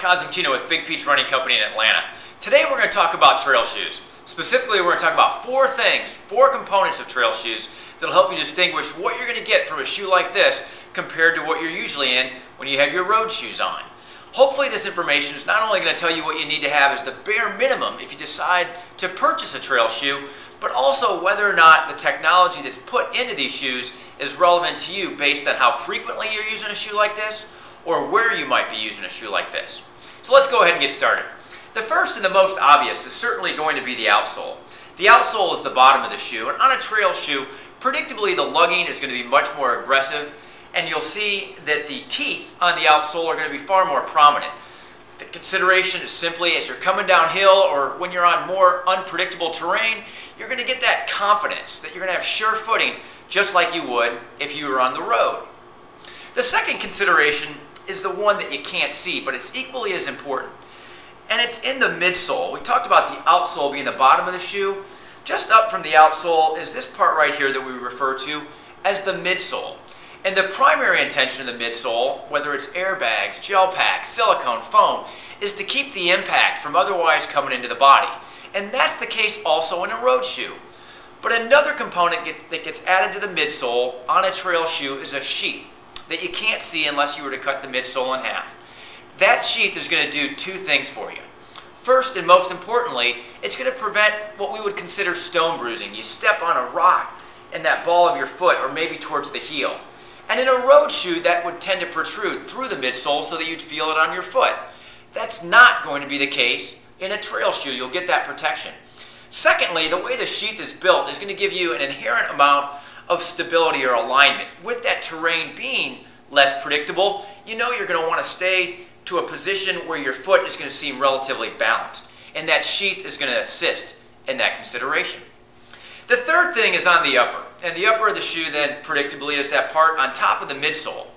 Cosentino with Big Peach Running Company in Atlanta. Today we're going to talk about trail shoes. Specifically, we're going to talk about four components of trail shoes that'll help you distinguish what you're going to get from a shoe like this compared to what you're usually in when you have your road shoes on. Hopefully this information is not only going to tell you what you need to have as the bare minimum if you decide to purchase a trail shoe, but also whether or not the technology that's put into these shoes is relevant to you based on how frequently you're using a shoe like this or where you might be using a shoe like this. So let's go ahead and get started. The first and the most obvious is certainly going to be the outsole. The outsole is the bottom of the shoe, and on a trail shoe, predictably the lugging is going to be much more aggressive, and you'll see that the teeth on the outsole are going to be far more prominent. The consideration is simply as you're coming downhill or when you're on more unpredictable terrain, you're going to get that confidence that you're going to have sure footing just like you would if you were on the road. The second consideration is the one that you can't see, but it's equally as important. And it's in the midsole. We talked about the outsole being the bottom of the shoe. Just up from the outsole is this part right here that we refer to as the midsole. And the primary intention of the midsole, whether it's airbags, gel packs, silicone, foam, is to keep the impact from otherwise coming into the body. And that's the case also in a road shoe. But another component that gets added to the midsole on a trail shoe is a sheath that you can't see unless you were to cut the midsole in half. That sheath is going to do two things for you. First and most importantly, it's going to prevent what we would consider stone bruising. You step on a rock in that ball of your foot or maybe towards the heel. And in a road shoe, that would tend to protrude through the midsole so that you'd feel it on your foot. That's not going to be the case in a trail shoe. You'll get that protection. Secondly, the way the sheath is built is going to give you an inherent amount of stability or alignment. With that terrain being less predictable, you know you're going to want to stay to a position where your foot is going to seem relatively balanced. And that sheath is going to assist in that consideration. The third thing is on the upper. And the upper of the shoe then predictably is that part on top of the midsole.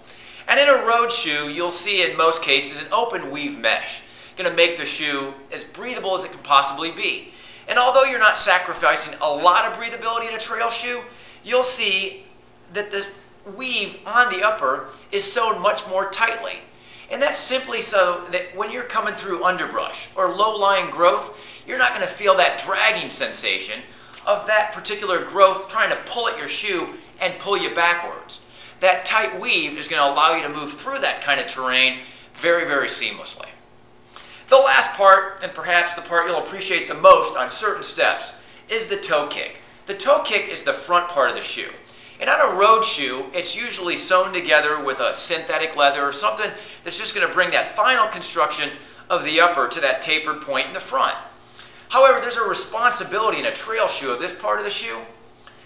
And in a road shoe, you'll see in most cases an open weave mesh. Going to make the shoe as breathable as it can possibly be. And although you're not sacrificing a lot of breathability in a trail shoe, you'll see that the weave on the upper is sewn much more tightly. And that's simply so that when you're coming through underbrush or low-lying growth, you're not going to feel that dragging sensation of that particular growth trying to pull at your shoe and pull you backwards. That tight weave is going to allow you to move through that kind of terrain very, very seamlessly. The last part, and perhaps the part you'll appreciate the most on certain steps, is the toe kick. The toe kick is the front part of the shoe. And on a road shoe, it's usually sewn together with a synthetic leather or something that's just going to bring that final construction of the upper to that tapered point in the front. However, there's a responsibility in a trail shoe of this part of the shoe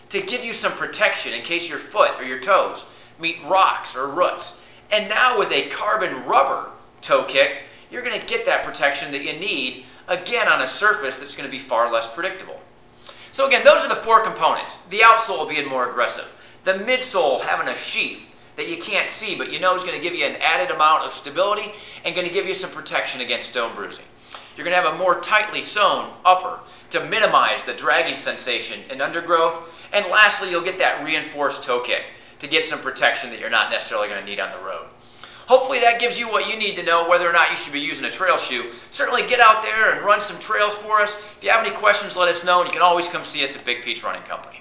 to give you some protection in case your foot or your toes meet rocks or roots. And now with a carbon rubber toe kick, you're going to get that protection that you need, again, on a surface that's going to be far less predictable. So again, those are the four components. The outsole being more aggressive. The midsole having a sheath that you can't see, but you know is going to give you an added amount of stability and going to give you some protection against stone bruising. You're going to have a more tightly sewn upper to minimize the dragging sensation in undergrowth. And lastly, you'll get that reinforced toe kick to get some protection that you're not necessarily going to need on the road. Hopefully that gives you what you need to know whether or not you should be using a trail shoe. Certainly get out there and run some trails for us. If you have any questions, let us know, and you can always come see us at Big Peach Running Company.